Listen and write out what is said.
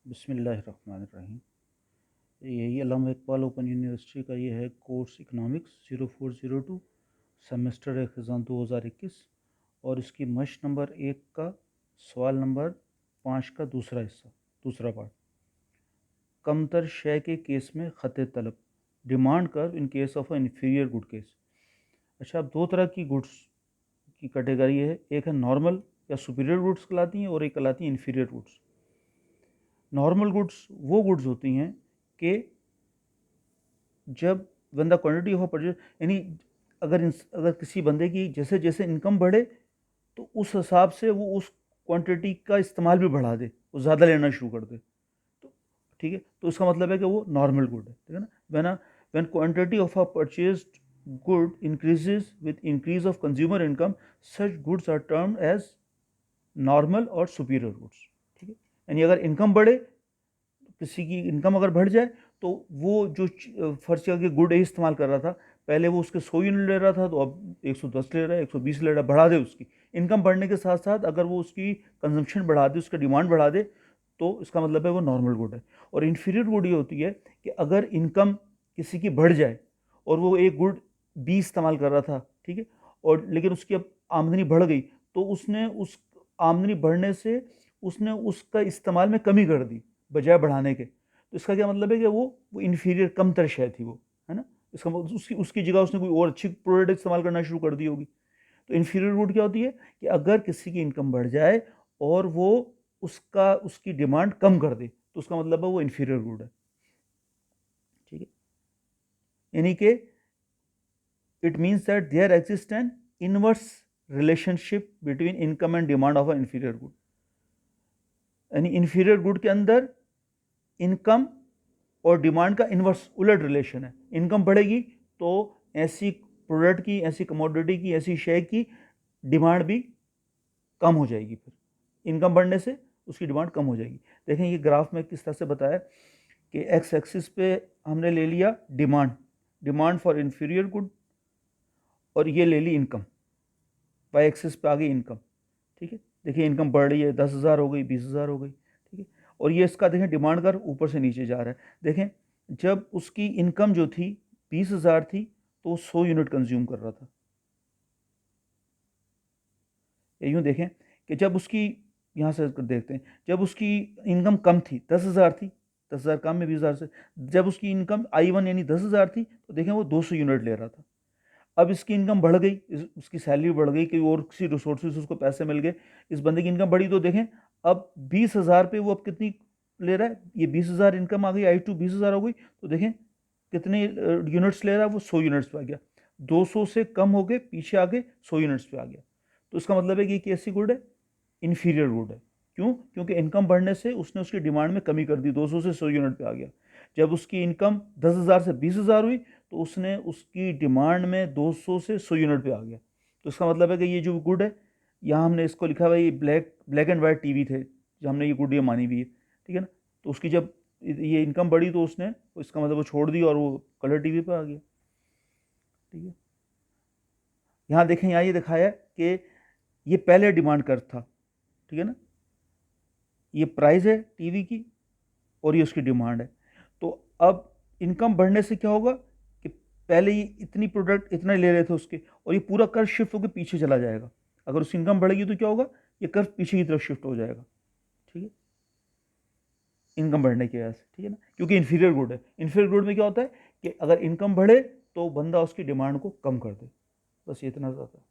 बिस्मिल्लाहिर्रहमानिर्रहीम। यही अल्लामा Iqbal open university का ये है कोर्स इकनॉमिक्स 0402 सेमेस्टर ख़ज़ान 2021 और इसकी मश्क नंबर 1 का सवाल नंबर 5 का दूसरा हिस्सा, दूसरा पार्ट। कमतर शय के केस में ख़त तलब, demand curve in case of a inferior good case. अच्छा, अब दो तरह की गुड्स की कैटेगरी है, एक है नॉर्मल या सुपीरियर गुड्स कहलाती हैं और एक कहलाती हैं इन्फीरियर गुड्स। नॉर्मल गुड्स वो गुड्स होती हैं कि जब one the quantity of purchase, यानी अगर किसी बंदे की जैसे जैसे इनकम बढ़े तो उस हिसाब से वो उस क्वांटिटी का इस्तेमाल भी बढ़ा दे, वो ज़्यादा लेना शुरू कर दे। तो ठीक है, तो इसका मतलब है कि वो नॉर्मल गुड है, ठीक है ना। When quantity of a purchased good increases with increase of consumer income, such goods are termed as normal और सुपीरियर गुड्स। ठीक है, यानी अगर इनकम बढ़े, किसी की इनकम अगर बढ़ जाए तो वो जो फर्ज के गुड ए इस्तेमाल कर रहा था, पहले वो उसके 100 यूनिट ले रहा था तो अब 110 ले रहा है, 120 ले रहा है, बढ़ा दे। उसकी इनकम बढ़ने के साथ साथ अगर वो उसकी कंजम्पशन बढ़ा दे, उसका डिमांड बढ़ा दे, तो इसका मतलब है वो नॉर्मल गुड है। और इन्फीरियर गुड ये होती है कि अगर इनकम किसी की बढ़ जाए और वो एक गुड बी इस्तेमाल कर रहा था, ठीक है, और लेकिन उसकी अब आमदनी बढ़ गई, तो उसने उस आमदनी बढ़ने से उसने उसका इस्तेमाल में कमी कर दी बजाय बढ़ाने के। तो इसका क्या मतलब है कि वो इन्फीरियर कम तर शय थी वो, है ना। इसका मतलब उसकी उसकी जगह उसने कोई और अच्छी प्रोडक्ट इस्तेमाल करना शुरू कर दी होगी। तो इन्फीरियर गुड क्या होती है कि अगर किसी की इनकम बढ़ जाए और वो उसकी डिमांड कम कर दे, तो उसका मतलब है वो इन्फीरियर गुड है। ठीक है, यानी कि it means that there exist an inverse relationship between income and demand of a inferior good. यानी इन्फीरियर गुड के अंदर इनकम और डिमांड का इन्वर्स, उलट रिलेशन है। इनकम बढ़ेगी तो ऐसी प्रोडक्ट की, ऐसी कमोडिटी की, ऐसी शेयर की डिमांड भी कम हो जाएगी। फिर इनकम बढ़ने से उसकी डिमांड कम हो जाएगी। देखें ये ग्राफ में किस तरह से बताया कि एक्स एक्सिस पे हमने ले लिया डिमांड फॉर इन्फीरियर गुड, और ये ले ली इनकम, वाई एक्सिस पे आ गई इनकम। ठीक है, देखिए इनकम बढ़ रही है, 10,000 हो गई, 20,000 हो गई। ठीक है, और ये इसका देखें डिमांड कर ऊपर से नीचे जा रहा है। देखें जब उसकी इनकम जो थी 20,000 थी तो 100 यूनिट कंज्यूम कर रहा था। यूँ देखें कि जब उसकी, यहाँ से देखते हैं, जब उसकी इनकम कम थी, 10,000 थी, 10,000 कम में 20,000 से, जब उसकी इनकम I1 यानी 10,000 थी तो देखें वो 200 यूनिट ले रहा था। अब इसकी इनकम बढ़ गई, उसकी सैलरी बढ़ गई, कि और किसी रिसोर्सेज उसको पैसे मिल गए, इस बंदे की इनकम बढ़ी, तो देखें अब 20,000 पे वो अब कितनी ले रहा है। ये 20,000 इनकम आ गई, I2 20,000 हो गई, तो देखें कितने यूनिट्स ले रहा है वो, 100 यूनिट्स पे आ गया। 200 से कम हो गए, पीछे आ गए, 100 यूनिट्स पे आ गया। तो इसका मतलब है कि कैसी गुड है, इन्फीरियर गुड है। क्यों? क्योंकि इनकम बढ़ने से उसने उसकी डिमांड में कमी कर दी, 200 से 100 यूनिट पे आ गया। जब उसकी इनकम 10,000 से 20,000 हुई तो उसने उसकी डिमांड में 200 से 100 यूनिट पे आ गया। तो इसका मतलब है कि ये जो गुड है, यहाँ हमने इसको लिखा हुआ है, ये ब्लैक एंड वाइट टीवी थे जो हमने ये गुड ये मानी हुई है, ठीक है ना। तो उसकी जब ये इनकम बढ़ी तो उसने, इसका मतलब वो छोड़ दी और वो कलर टीवी पे आ गया। ठीक है, यहाँ देखें, यहाँ ये दिखाया है कि ये पहले डिमांड कर था, ठीक है ना, ये प्राइस है टीवी की और ये उसकी डिमांड है। तो अब इनकम बढ़ने से क्या होगा कि पहले ये इतनी प्रोडक्ट इतना ले रहे थे उसके, और ये पूरा कर्व शिफ्ट होकर पीछे चला जाएगा। अगर उसकी इनकम बढ़ेगी तो क्या होगा, ये कर्व पीछे की तरफ शिफ्ट हो जाएगा। ठीक है, इनकम बढ़ने की वजह से, ठीक है ना, क्योंकि इन्फीरियर गुड है। इन्फीरियर गुड में क्या होता है कि अगर इनकम बढ़े तो बंदा उसकी डिमांड को कम कर दे, बस ये इतना ज़्यादा।